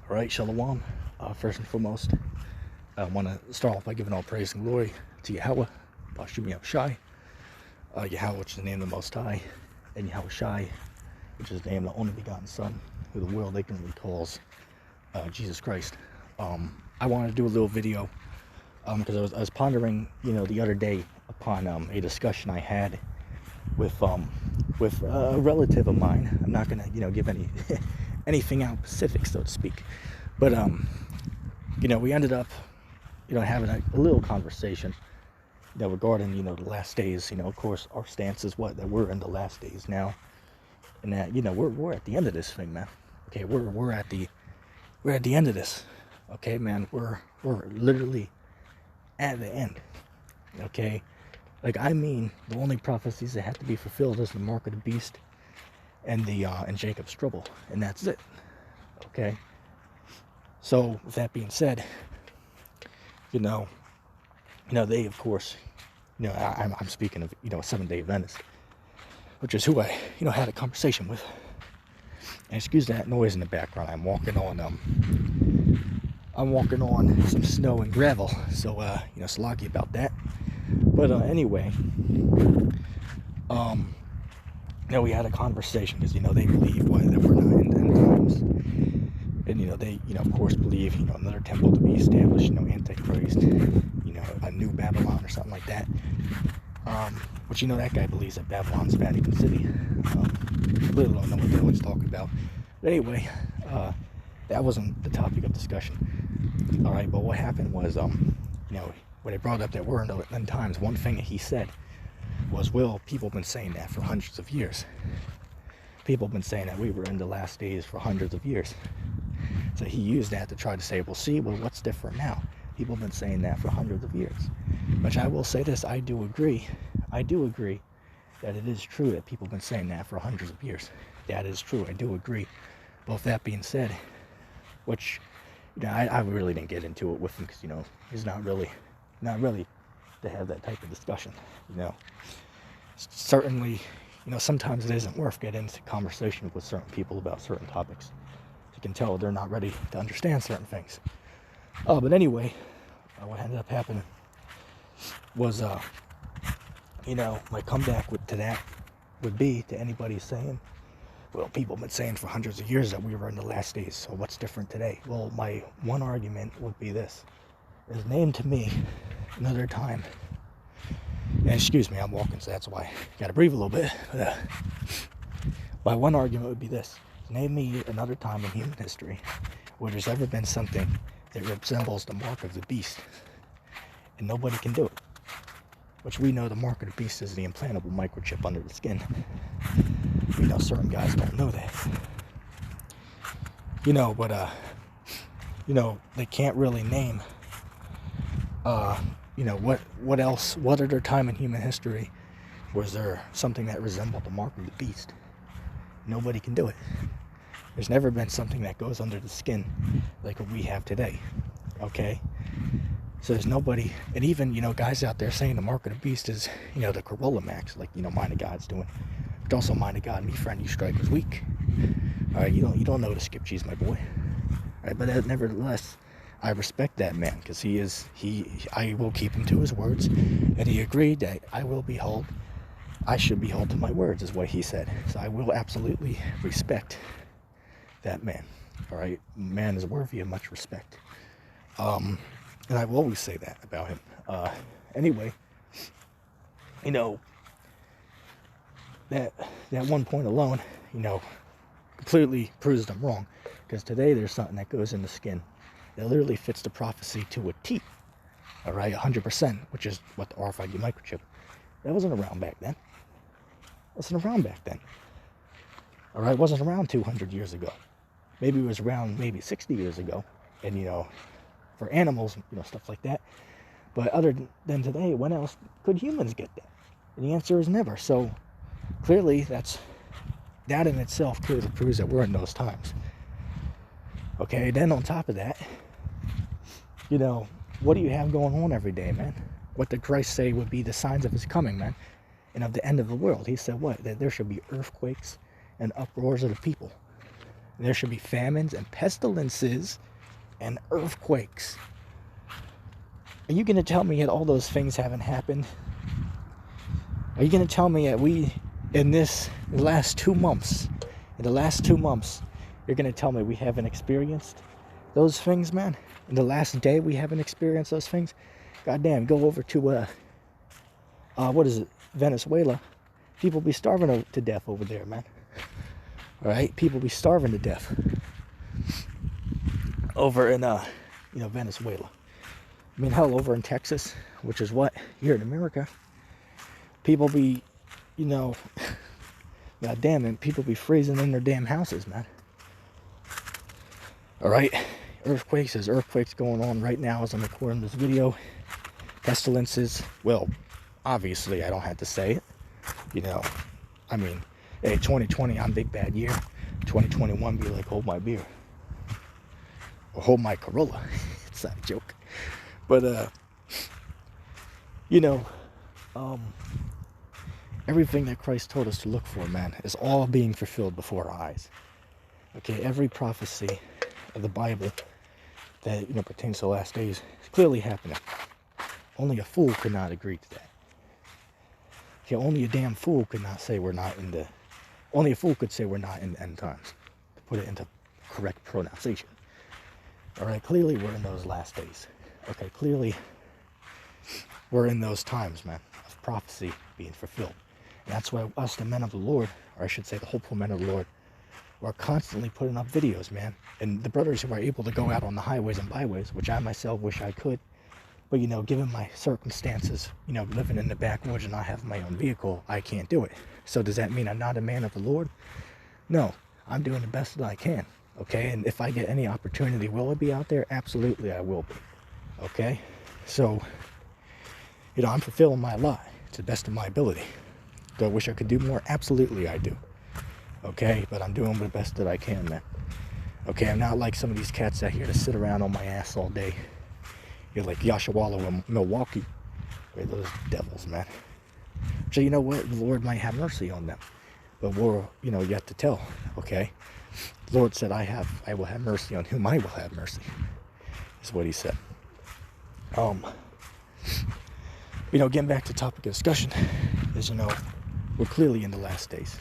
All right, Shalom. First and foremost, I want to start off by giving all praise and glory to Yahweh, Bashim Yahushai, Yahweh, which is the name of the Most High, and Yahushai, which is the name of the only begotten Son, who the world ignorantly calls Jesus Christ. I wanted to do a little video because I was pondering, the other day upon a discussion I had with a relative of mine. I'm not gonna, give anything out specific, so to speak, but we ended up, having a little conversation, regarding, the last days. Of course, our stance is that we're in the last days now, and that, we're at the end of this thing, man. Okay, we're at the end of this. Okay, man, we're literally at the end. Okay, the only prophecies that have to be fulfilled is the mark of the beast and and Jacob's trouble, and that's it. Okay, so with that being said, they, of course, I'm speaking of, a Seventh-day Adventist, which is who I, had a conversation with. And excuse that noise in the background. I'm walking on some snow and gravel, so sloggy about that. But anyway, we had a conversation because they believe that we're not in the end times, and they of course believe another temple to be established, Antichrist, a new Babylon or something like that. Which that guy believes that Babylon's Vatican City. Really don't know what the one's talking about. But anyway, that wasn't the topic of discussion. All right, but what happened was, when they brought up that we're in the end times, one thing that he said was, well, people have been saying that for hundreds of years. People have been saying that we were in the last days for hundreds of years. So he used that to try to say, well, what's different now? People have been saying that for hundreds of years. Which I will say this, I do agree that it is true that people have been saying that for hundreds of years. That is true, I do agree. But with that being said, which, I really didn't get into it with him because, he's not really to have that type of discussion, Certainly, sometimes it isn't worth getting into conversation with certain people about certain topics. You can tell they're not ready to understand certain things. But anyway, what ended up happening was, my comeback to that would be to anybody saying, well, people have been saying for hundreds of years that we were in the last days, so what's different today? Well, my one argument would be this, is name to me another time, and excuse me, I'm walking, so that's why I gotta breathe a little bit, but, my one argument would be this, name me another time in human history where there's ever been something that resembles the mark of the beast, and nobody can do it. Which we know the mark of the beast is the implantable microchip under the skin. Certain guys don't know that. But they can't really name, what else, what other time in human history was there something that resembled the mark of the beast? Nobody can do it. There's never been something that goes under the skin like what we have today, okay? So there's nobody, and even, guys out there saying the mark of the beast is, the Corolla Max, like, Mind of God's doing. But also Mind of God, me friend, you strike was weak. All right, you don't know the skip cheese, my boy. All right, but nevertheless, I respect that man, because I will keep him to his words, and he agreed that I should be held to my words, is what he said. So I will absolutely respect that man. All right, man is worthy of much respect. And I will always say that about him. Anyway, that one point alone, completely proves them wrong. Because today there's something that goes in the skin that literally fits the prophecy to a T. All right, 100%, which is what the RFID microchip. That wasn't around back then. All right, it wasn't around 200 years ago. Maybe it was around 60 years ago. And, for animals, stuff like that. But other than today, when else could humans get that? And the answer is never. So clearly that in itself clearly proves that we're in those times. Okay, then on top of that, what do you have going on every day, man? What did Christ say would be the signs of his coming, man? And of the end of the world. He said what? That there should be earthquakes and uproars of the people. And there should be famines and pestilences and earthquakes. Are you going to tell me that all those things haven't happened? Are you going to tell me that in the last 2 months, you're going to tell me we haven't experienced those things, man? In the last day, we haven't experienced those things? Goddamn, go over to, Venezuela. People be starving to death over there, man. All right? People be starving to death over in, Venezuela. I mean, hell, over in Texas, which is what? Here in America, people be, God damn it, people be freezing in their damn houses, man. All right? There's earthquakes going on right now as I'm recording this video. Pestilences, well, obviously, I don't have to say it. I mean, hey, 2020, I'm big bad year. 2021 be like, hold my beer. Or hold my Corolla. It's not a joke. But, everything that Christ told us to look for, man, is all being fulfilled before our eyes. Okay, every prophecy of the Bible that, pertains to the last days is clearly happening. Only a fool could not agree to that. Okay, only a damn fool could not say only a fool could say we're not in the end times, to put it into correct pronunciation. All right, clearly we're in those last days. Okay, clearly we're in those times, man, of prophecy being fulfilled. And that's why us, the men of the Lord, or I should say the hopeful men of the Lord, we're constantly putting up videos, man. And the brothers who are able to go out on the highways and byways, which I myself wish I could, but, given my circumstances, living in the backwoods and not having my own vehicle, I can't do it. So does that mean I'm not a man of the Lord? No, I'm doing the best that I can, okay? And if I get any opportunity, will I be out there? Absolutely, I will be, okay? So, I'm fulfilling my lot to the best of my ability. Do I wish I could do more? Absolutely, I do, okay? But I'm doing the best that I can, man. Okay, I'm not like some of these cats out here to sit around on my ass all day. You're like Yashawala in Milwaukee. They're those devils, man. So you know what? The Lord might have mercy on them. But we're, yet to tell, okay? The Lord said, I will have mercy on whom I will have mercy. Is what he said. Getting back to the topic of discussion is, we're clearly in the last days.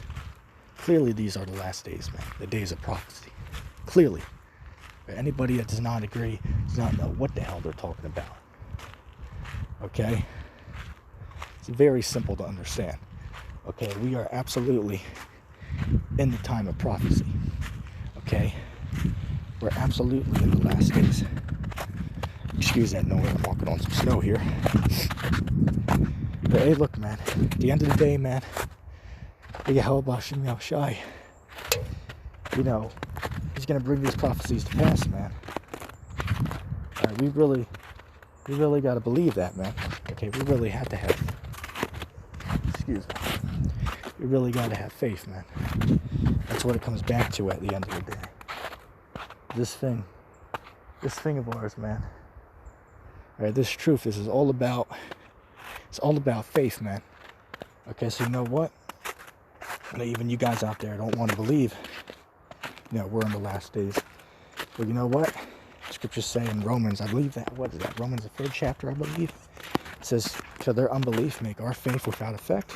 Clearly these are the last days, man. The days of prophecy. Clearly. Anybody that does not agree does not know what the hell they're talking about. Okay? It's very simple to understand. Okay? We are absolutely in the time of prophecy. Okay? We're absolutely in the last days. Excuse that noise, I'm walking on some snow here. But hey, look, man. At the end of the day, man, Yahweh Shem Yahushai, he's going to bring these prophecies to pass, man. All right, we really got to believe that, man. Okay, we really have to have, we really got to have faith, man. That's what it comes back to at the end of the day. This thing of ours, man. All right, this truth, it's all about faith, man. Okay, so you know what? Even you guys out there don't want to believe, we're in the last days. But you know what? Scriptures say in Romans, I believe that, what is that? Romans, the 3rd chapter, I believe. It says, shall their unbelief make our faith without effect?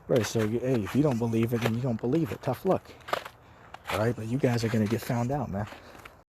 Right, so, hey, if you don't believe it, then you don't believe it. Tough luck. All right, but you guys are going to get found out, man.